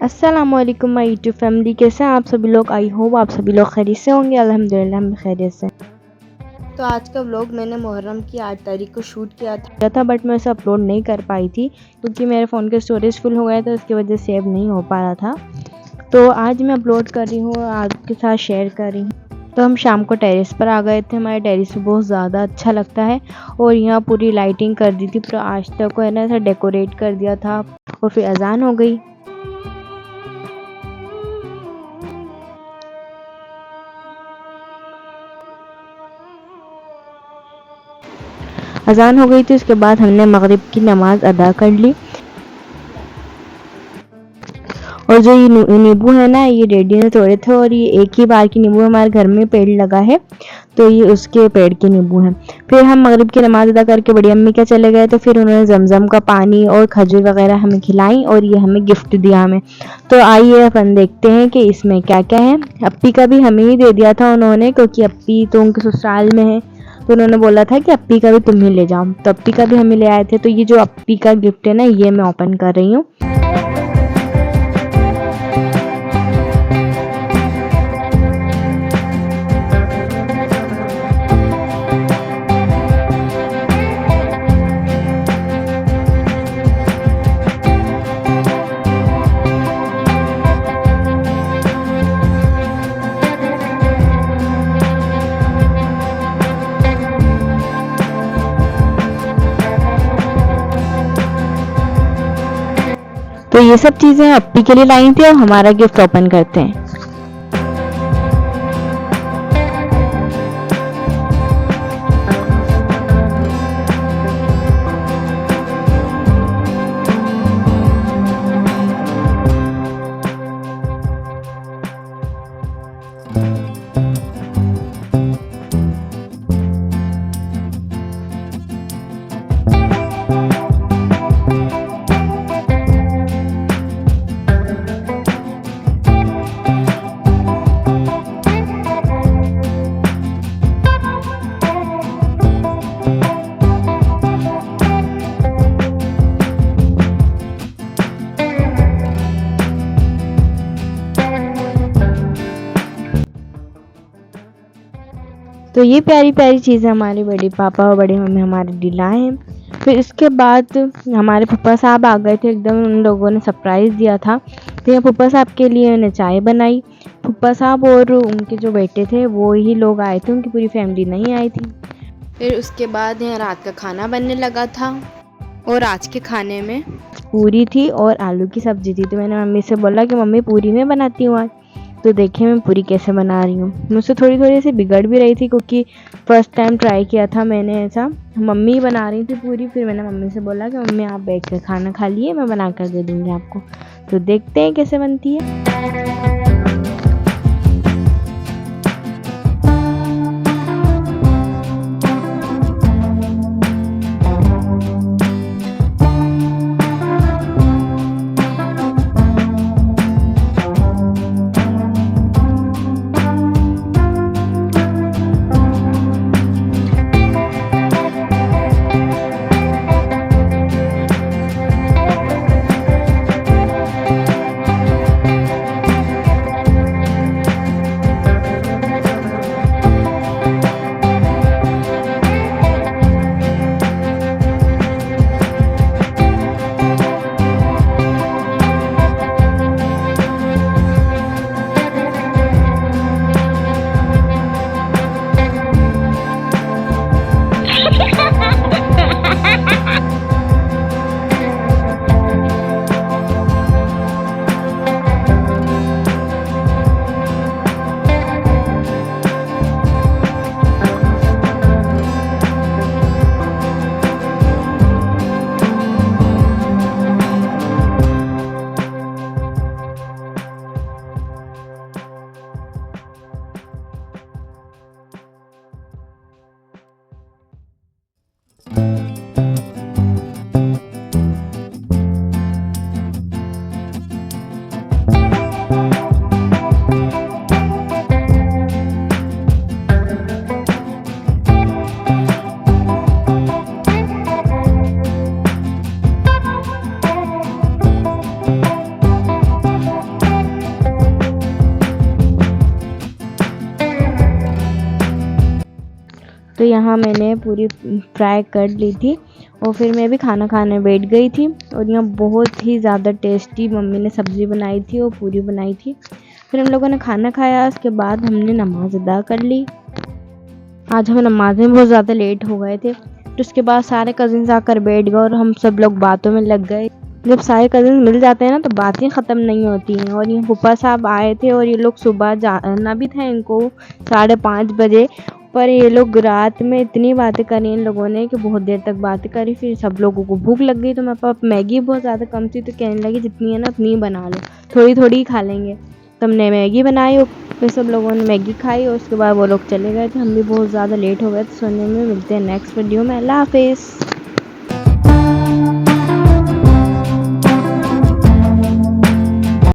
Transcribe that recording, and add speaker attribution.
Speaker 1: अस्सलामुअलैकुम my YouTube family, कैसे हैं आप सभी लोग। आई होप आप सभी लोग खैरियत से होंगे। अल्हम्दुलिल्लाह हम खैरियत से। तो आज का व्लॉग मैंने मुहर्रम की 8 तारीख को शूट किया था बट मैं उसे अपलोड नहीं कर पाई थी क्योंकि मेरे फ़ोन के स्टोरेज फुल हो गया था, उसकी वजह से सेव नहीं हो पा रहा था। तो आज मैं अपलोड कर रही हूँ, आपके साथ शेयर कर रही हूँ। तो हम शाम को टेरेस पर आ गए थे। हमारे टेरेस पे बहुत ज़्यादा अच्छा लगता है और यहाँ पूरी लाइटिंग कर दी थी, पूरा आज तक को है ना ऐसा डेकोरेट कर दिया था। और फिर अजान हो गई। अजान हो गई थी, उसके बाद हमने मगरिब की नमाज़ अदा कर ली। और जो ये नींबू है ना, ये डैडी ने तोड़े थे और ये एक ही बार की नींबू हमारे घर में पेड़ लगा है, तो ये उसके पेड़ के नींबू हैं। फिर हम मगरिब की नमाज़ अदा करके बड़ी अम्मी के चले गए, तो फिर उन्होंने जमजम का पानी और खजूर वगैरह हमें खिलाई और ये हमें गिफ्ट दिया हमें। तो आइए अपन देखते हैं कि इसमें क्या क्या है। अप्पी का भी हमें ही दे दिया था उन्होंने, क्योंकि अप्पी तो उनके ससुराल में है, तो उन्होंने बोला था कि अप्पी का भी तुम ही ले जाओ, तो अप्पी का भी हमें ले आए थे। तो ये जो अप्पी का गिफ्ट है ना, ये मैं ओपन कर रही हूँ। तो ये सब चीज़ें अप्पी के लिए लाई थी और हमारा गिफ्ट ओपन करते हैं। तो ये प्यारी प्यारी चीज़ें हमारे बड़े पापा और बड़ी मम्मी हमारे दिलाए हैं। फिर इसके बाद हमारे फूफा साहब आ गए थे, एकदम उन लोगों ने सरप्राइज़ दिया था। तो ये फूफा साहब के लिए उन्हें चाय बनाई। फूफा साहब और उनके जो बेटे थे वो ही लोग आए थे, उनकी पूरी फैमिली नहीं आई थी। फिर उसके बाद यहाँ रात का खाना बनने लगा था और आज के खाने में पूरी थी और आलू की सब्ज़ी थी। तो मैंने मम्मी से बोला कि मम्मी पूरी मैं बनाती हूँ आज। तो देखिए मैं पूरी कैसे बना रही हूँ। मुझसे थोड़ी थोड़ी सी बिगड़ भी रही थी क्योंकि फ़र्स्ट टाइम ट्राई किया था मैंने ऐसा। मम्मी बना रही थी पूरी, फिर मैंने मम्मी से बोला कि मम्मी आप बैठ कर खाना खा लिए, मैं बना कर दे दूँगी आपको। तो देखते हैं कैसे बनती है। तो यहाँ मैंने पूरी फ्राई कर ली थी और फिर मैं भी खाना खाने बैठ गई थी। और यहाँ बहुत ही ज़्यादा टेस्टी मम्मी ने सब्ज़ी बनाई थी और पूरी बनाई थी। फिर हम लोगों ने खाना खाया, उसके बाद हमने नमाज़ अदा कर ली। आज हम नमाज में बहुत ज़्यादा लेट हो गए थे, तो उसके बाद सारे कज़िन्स आकर बैठ गए और हम सब लोग बातों में लग गए। जब सारे कज़िन्स मिल जाते हैं ना तो बातें ख़त्म नहीं होती हैं। और ये फूफा साहब आए थे और ये लोग सुबह जाना भी था इनको 5:30 बजे, पर ये लोग रात में इतनी बातें करी इन लोगों ने कि बहुत देर तक बातें करी। फिर सब लोगों को भूख लग गई, तो मेरे पास मैगी बहुत ज़्यादा कम थी, तो कहने लगी जितनी है ना उतनी ही बना लो, थोड़ी थोड़ी ही खा लेंगे। तो हमने मैगी बनाई और फिर सब लोगों ने मैगी खाई और उसके बाद वो लोग चले गए थे। हम भी बहुत ज़्यादा लेट हो गए थे सोने में। मिलते हैं नेक्स्ट वीडियो में। अल्लाह हाफिज़।